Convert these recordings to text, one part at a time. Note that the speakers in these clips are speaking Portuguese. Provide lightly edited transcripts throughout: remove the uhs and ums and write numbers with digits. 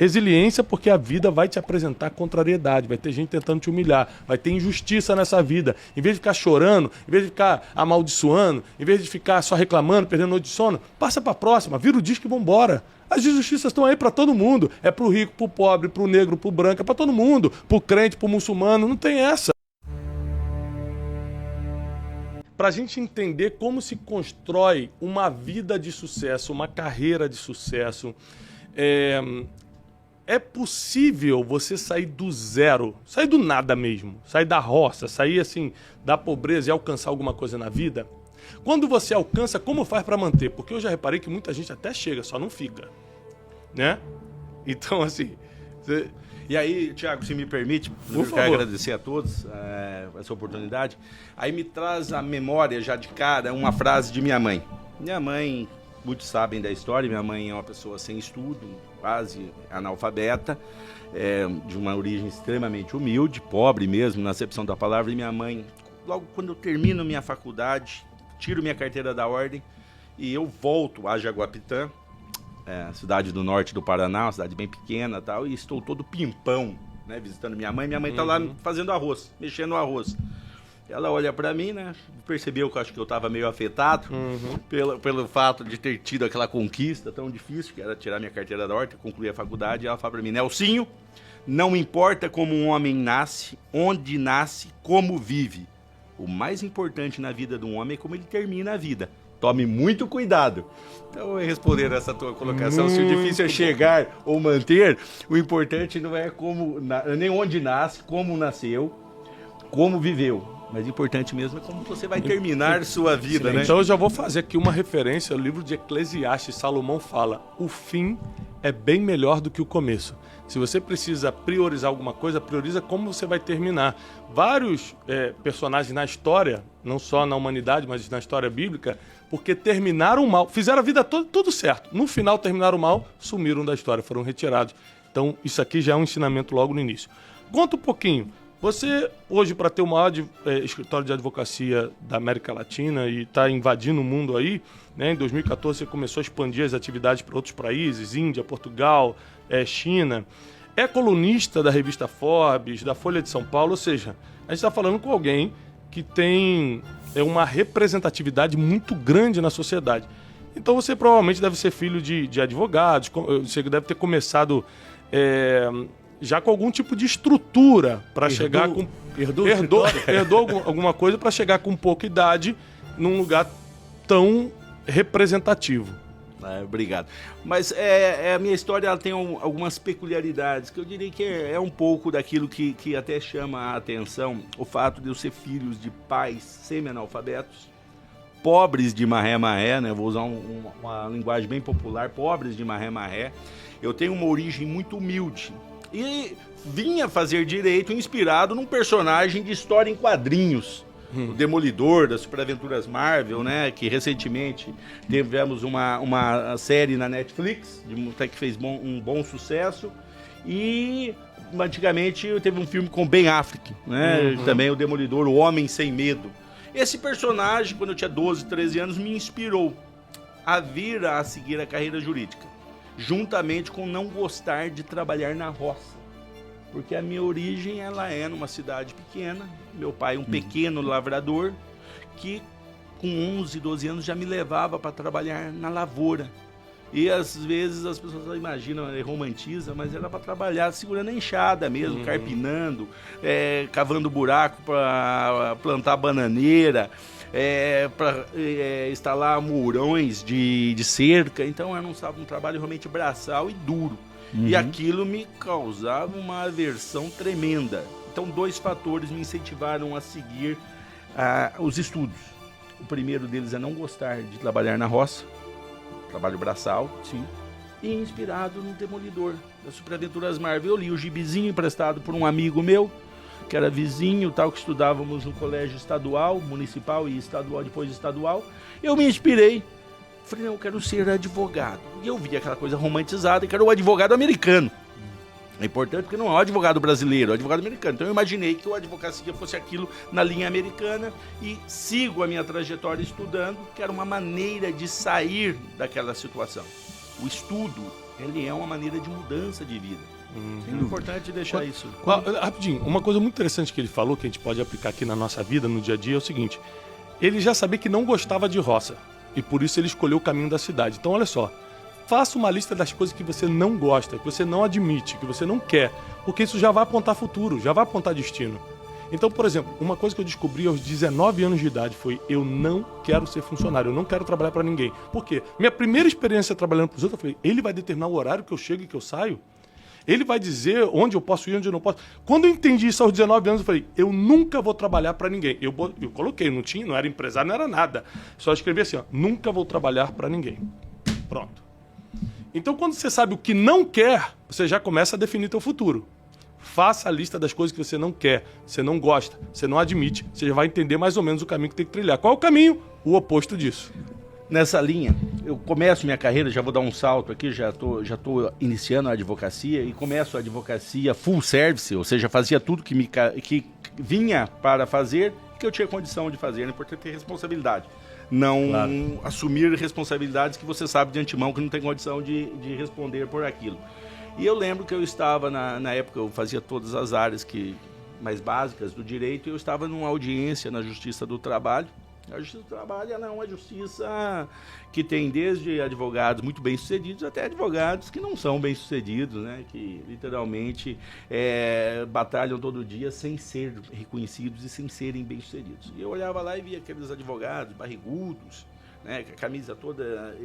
Resiliência porque a vida vai te apresentar contrariedade, vai ter gente tentando te humilhar, vai ter injustiça nessa vida. Em vez de ficar chorando, em vez de ficar amaldiçoando, em vez de ficar só reclamando, perdendo noite de sono, passa pra próxima, vira o disco e vambora. As injustiças estão aí pra todo mundo. É pro rico, pro pobre, pro negro, pro branco, é pra todo mundo. Pro crente, pro muçulmano, não tem essa. Pra gente entender como se constrói uma vida de sucesso, uma carreira de sucesso, é possível você sair do zero, sair do nada mesmo, sair da roça, sair assim da pobreza e alcançar alguma coisa na vida? Quando você alcança, como faz para manter? Porque eu já reparei que muita gente até chega, só não fica, né? Então, assim... E aí, Thiago, se me permite, eu quero agradecer a todos essa oportunidade. Aí me traz a memória já de cara uma frase de minha mãe. Minha mãe, muitos sabem da história, minha mãe é uma pessoa sem estudo, quase analfabeta, de uma origem extremamente humilde, pobre mesmo, na acepção da palavra. E minha mãe, logo quando eu termino minha faculdade, tiro minha carteira da ordem e eu volto a Jaguapitã, cidade do norte do Paraná, uma cidade bem pequena e tal, e estou todo pimpão, né, visitando minha mãe. Minha mãe tá lá fazendo arroz, mexendo no arroz. Ela olha pra mim, né, percebeu que eu acho que eu tava meio afetado pelo fato de ter tido aquela conquista tão difícil, que era tirar minha carteira da horta, concluir a faculdade. E ela fala pra mim: Nelsinho, não importa como um homem nasce, onde nasce, como vive. O mais importante na vida de um homem é como ele termina a vida. Tome muito cuidado. Então, eu vou responder essa tua colocação. Se o difícil é chegar ou manter, o importante não é nem onde nasce, como nasceu, como viveu. Mas o importante mesmo é como você vai terminar sua vida, né? Então eu já vou fazer aqui uma referência ao livro de Eclesiastes. Salomão fala: o fim é bem melhor do que o começo. Se você precisa priorizar alguma coisa, prioriza como você vai terminar. Vários personagens na história, não só na humanidade, mas na história bíblica, porque terminaram mal, fizeram a vida toda tudo certo. No final terminaram mal, sumiram da história, foram retirados. Então isso aqui já é um ensinamento logo no início. Conta um pouquinho. Você, hoje, para ter o maior escritório de advocacia da América Latina e está invadindo o mundo aí, né? Em 2014 você começou a expandir as atividades para outros países, Índia, Portugal, China. É colunista da revista Forbes, da Folha de São Paulo, ou seja, a gente está falando com alguém que tem uma representatividade muito grande na sociedade. Então você provavelmente deve ser filho de advogados, você deve ter começado... já com algum tipo de estrutura para chegar com... Herdou alguma coisa para chegar com pouca idade num lugar tão representativo. Obrigado. Mas a minha história ela tem algumas peculiaridades, que eu diria que é um pouco daquilo que até chama a atenção, o fato de eu ser filho de pais semi-analfabetos, pobres de marré-marré, né? Vou usar uma linguagem bem popular, pobres de marré-marré. Eu tenho uma origem muito humilde. E vinha fazer direito inspirado num personagem de história em quadrinhos, o Demolidor, das Superaventuras Marvel, né? Que recentemente tivemos uma série na Netflix, que fez um bom sucesso. E antigamente teve um filme com Ben Affleck, né? Também o Demolidor, o Homem Sem Medo. Esse personagem, quando eu tinha 12, 13 anos, me inspirou a vir a seguir a carreira jurídica, juntamente com não gostar de trabalhar na roça, porque a minha origem ela é numa cidade pequena, meu pai um pequeno lavrador, que com 11, 12 anos já me levava para trabalhar na lavoura, e às vezes as pessoas imaginam, romantizam, mas era para trabalhar segurando a enxada mesmo, carpinando, cavando buraco para plantar bananeira, para instalar murões de cerca. Então era um trabalho realmente braçal e duro. E aquilo me causava uma aversão tremenda. Então 2 fatores me incentivaram a seguir os estudos. O primeiro deles é não gostar de trabalhar na roça, trabalho braçal, sim, e inspirado no Demolidor, das Superaventuras Marvel. Eu li o gibizinho emprestado por um amigo meu, que era vizinho, tal, que estudávamos no colégio estadual, municipal e estadual, depois estadual. Eu me inspirei, falei, não, eu quero ser advogado. E eu vi aquela coisa romantizada, que era o advogado americano. É importante porque não é o advogado brasileiro, é o advogado americano. Então eu imaginei que a advocacia fosse aquilo na linha americana e sigo a minha trajetória estudando, que era uma maneira de sair daquela situação. o estudo, ele é uma maneira de mudança de vida. É importante deixar isso. Rapidinho, uma coisa muito interessante que ele falou, que a gente pode aplicar aqui na nossa vida, no dia a dia, é o seguinte: ele já sabia que não gostava de roça, e por isso ele escolheu o caminho da cidade. Então, olha só, faça uma lista das coisas que você não gosta, que você não admite, que você não quer, porque isso já vai apontar futuro, já vai apontar destino. Então, por exemplo, uma coisa que eu descobri aos 19 anos de idade foi: eu não quero ser funcionário, eu não quero trabalhar para ninguém. Por quê? Minha primeira experiência trabalhando para os outros, eu falei: ele vai determinar o horário que eu chego e que eu saio? Ele vai dizer onde eu posso ir, onde eu não posso. Quando eu entendi isso aos 19 anos, eu falei: eu nunca vou trabalhar para ninguém. Eu coloquei, não era empresário, não era nada. Só escrevi assim: ó, nunca vou trabalhar para ninguém. Pronto. Então, quando você sabe o que não quer, você já começa a definir teu futuro. Faça a lista das coisas que você não quer, você não gosta, você não admite. Você já vai entender mais ou menos o caminho que tem que trilhar. Qual é o caminho? O oposto disso. Nessa linha, eu começo minha carreira, já vou dar um salto aqui, já tô iniciando a advocacia e começo a advocacia full service, ou seja, fazia tudo que vinha para fazer, que eu tinha condição de fazer. É importante ter responsabilidade. Não assumir responsabilidades que você sabe de antemão que não tem condição de responder por aquilo. E eu lembro que eu estava, na época, eu fazia todas as áreas mais básicas do direito, e eu estava numa audiência na Justiça do Trabalho. A Justiça do Trabalho, ela é uma justiça que tem desde advogados muito bem-sucedidos até advogados que não são bem-sucedidos, né? Que literalmente batalham todo dia sem ser reconhecidos e sem serem bem-sucedidos. E eu olhava lá e via aqueles advogados barrigudos, né, com a camisa toda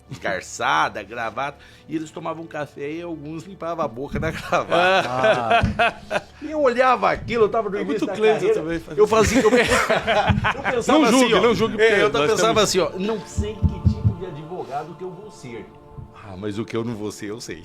esgarçada, gravata, e eles tomavam café e alguns limpavam a boca da gravata. E eu olhava aquilo, eu estava no início da carreira, também eu fazia... Eu pensava não julgue, assim, ó, não julgue. eu pensava assim, ó, não sei que tipo de advogado que eu vou ser. Mas o que eu não vou ser, eu sei.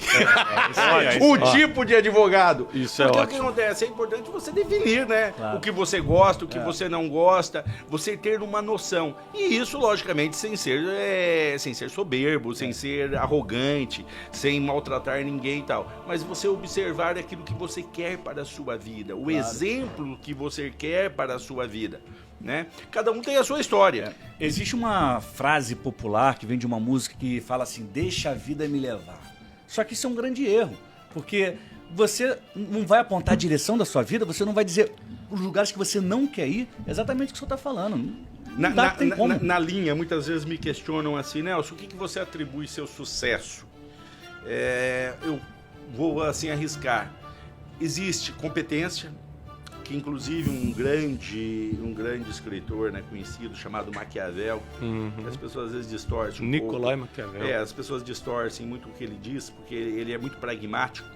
Tipo de advogado. Isso porque é o que acontece? É importante você definir, né? Claro. O que você gosta, o que você não gosta, você ter uma noção. E isso, logicamente, sem ser soberbo, sem ser arrogante, sem maltratar ninguém e tal. Mas você observar aquilo que você quer para a sua vida, o exemplo que você quer para a sua vida. Né? Cada um tem a sua história. Existe uma frase popular que vem de uma música que fala assim: deixa a vida me levar. Só que isso é um grande erro, porque você não vai apontar a direção da sua vida, você não vai dizer os lugares que você não quer ir, exatamente o que o senhor está falando. Na linha, muitas vezes me questionam assim: Nelson, o que você atribui seu sucesso? Eu vou assim arriscar. Existe competência, que inclusive um grande escritor, né, conhecido, chamado Maquiavel, as pessoas às vezes distorcem Nicolai Maquiavel. As pessoas distorcem muito o que ele diz, porque ele é muito pragmático.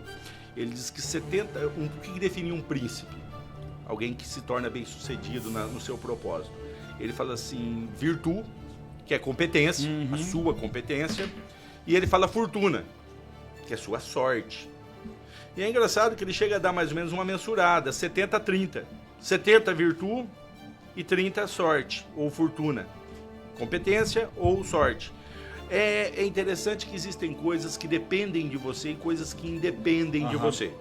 Ele diz que o que define um príncipe? Alguém que se torna bem-sucedido no seu propósito. Ele fala assim: virtude, que é competência, a sua competência, e ele fala fortuna, que é a sua sorte. E é engraçado que ele chega a dar mais ou menos uma mensurada, 70-30. 70 virtude e 30 sorte, ou fortuna. Competência ou sorte. É interessante que existem coisas que dependem de você e coisas que independem de você.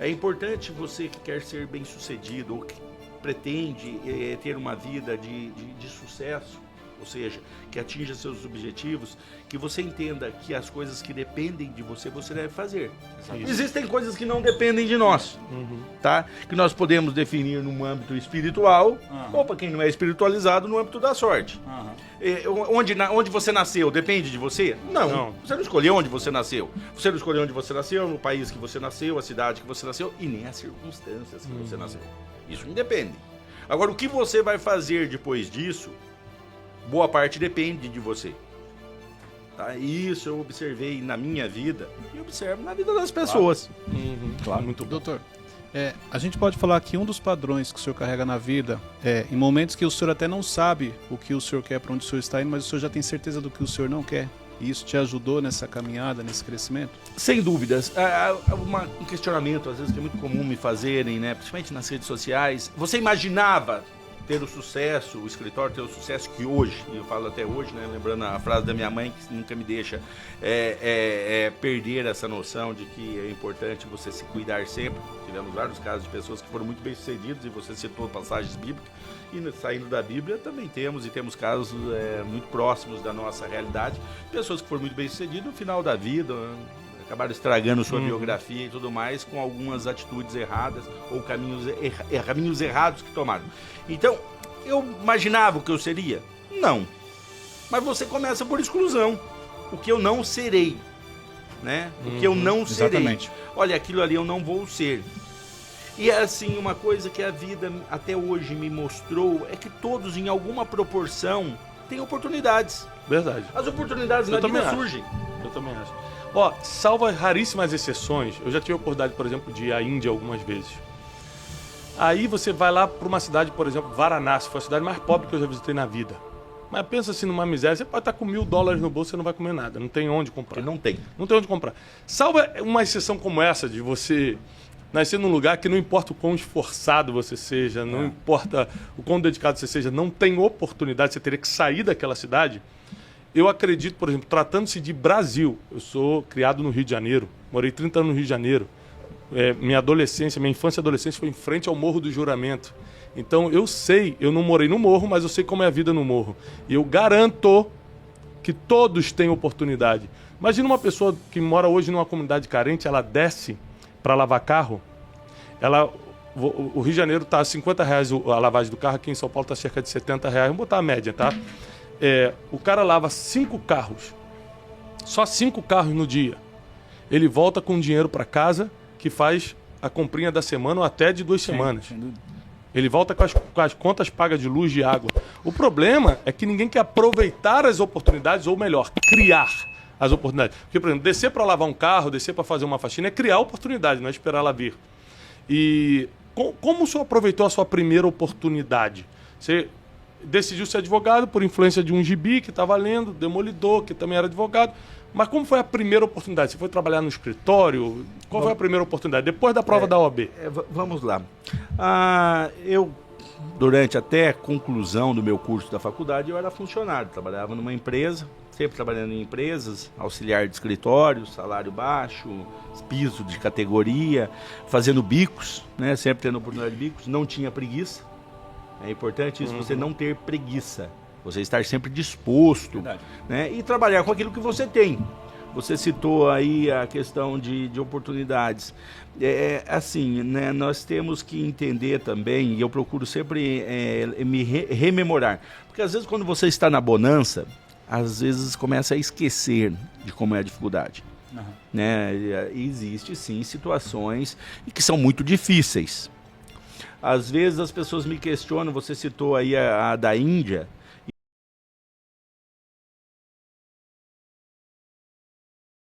É importante você que quer ser bem-sucedido ou que pretende ter uma vida de sucesso, ou seja, que atinja seus objetivos, que você entenda que as coisas que dependem de você, você deve fazer. Existem coisas que não dependem de nós, tá? Que nós podemos definir no âmbito espiritual, ou para quem não é espiritualizado, no âmbito da sorte. Onde você nasceu, depende de você? Não. Você não escolheu onde você nasceu. Você não escolheu onde você nasceu, no país que você nasceu, a cidade que você nasceu, e nem as circunstâncias que você nasceu. Isso independe. Agora, o que você vai fazer depois disso, boa parte depende de você. Tá? Isso eu observei na minha vida e observo na vida das pessoas. Claro, muito bom. Doutor, a gente pode falar que um dos padrões que o senhor carrega na vida em momentos que o senhor até não sabe o que o senhor quer, para onde o senhor está indo, mas o senhor já tem certeza do que o senhor não quer. E isso te ajudou nessa caminhada, nesse crescimento? Sem dúvidas. Um questionamento, às vezes, que é muito comum me fazerem, né? Principalmente nas redes sociais. Você imaginava ter o sucesso, o escritório ter o sucesso que hoje, e eu falo até hoje, né, lembrando a frase da minha mãe, que nunca me deixa perder essa noção de que é importante você se cuidar sempre. Tivemos vários casos de pessoas que foram muito bem-sucedidas, e você citou passagens bíblicas, e saindo da Bíblia também temos casos muito próximos da nossa realidade, pessoas que foram muito bem-sucedidas no final da vida, acabaram estragando sua biografia e tudo mais com algumas atitudes erradas ou caminhos errados que tomaram. Então, eu imaginava o que eu seria? Não. Mas você começa por exclusão. O que eu não serei, né? O que eu não serei. Exatamente. Olha, aquilo ali eu não vou ser. E assim, uma coisa que a vida até hoje me mostrou é que todos, em alguma proporção, têm oportunidades. Verdade. As oportunidades Eu na também vida acho. surgem. Eu também acho. Ó, salvo raríssimas exceções, eu já tive a oportunidade, por exemplo, de ir à Índia algumas vezes. Aí você vai lá para uma cidade, por exemplo, Varanasi, foi a cidade mais pobre que eu já visitei na vida. Mas pensa assim numa miséria, você pode estar com $1.000 no bolso e você não vai comer nada, não tem onde comprar. Porque não tem. Não tem onde comprar. Salvo uma exceção como essa, de você nascer num lugar que não importa o quão esforçado você seja, não importa o quão dedicado você seja, não tem oportunidade, você teria que sair daquela cidade. Eu acredito, por exemplo, tratando-se de Brasil, eu sou criado no Rio de Janeiro, morei 30 anos no Rio de Janeiro. Minha adolescência, minha infância e adolescência foi em frente ao Morro do Juramento. Então eu sei, eu não morei no morro, mas eu sei como é a vida no morro. E eu garanto que todos têm oportunidade. Imagina uma pessoa que mora hoje numa comunidade carente, ela desce para lavar carro, o Rio de Janeiro está a R$50 a lavagem do carro, aqui em São Paulo está cerca de R$70, vamos botar a média, tá? O cara lava 5 carros, só 5 carros no dia. Ele volta com dinheiro para casa, que faz a comprinha da semana ou até de 2 semanas. Ele volta com as contas pagas de luz, de água. O problema é que ninguém quer aproveitar as oportunidades, ou melhor, criar as oportunidades. Porque, por exemplo, descer para lavar um carro, descer para fazer uma faxina é criar a oportunidade, não é esperar ela vir. E como o senhor aproveitou a sua primeira oportunidade? Você decidiu ser advogado por influência de um gibi que estava lendo, Demolidor, que também era advogado. Mas como foi a primeira oportunidade? Você foi trabalhar no escritório? Qual foi a primeira oportunidade? Depois da prova da OAB? Vamos lá. Eu, durante até a conclusão do meu curso da faculdade, eu era funcionário. Trabalhava numa empresa, sempre trabalhando em empresas, auxiliar de escritório, salário baixo, piso de categoria, fazendo bicos, né? Sempre tendo oportunidade de bicos. Não tinha preguiça. É importante isso, você não ter preguiça. Você estar sempre disposto, né? E trabalhar com aquilo que você tem. Você citou aí a questão de oportunidades. Assim, né? Nós temos que entender também, e eu procuro sempre me rememorar. Porque às vezes quando você está na bonança, às vezes começa a esquecer de como é a dificuldade. Né? Existe sim situações que são muito difíceis. Às vezes as pessoas me questionam, você citou aí a da Índia,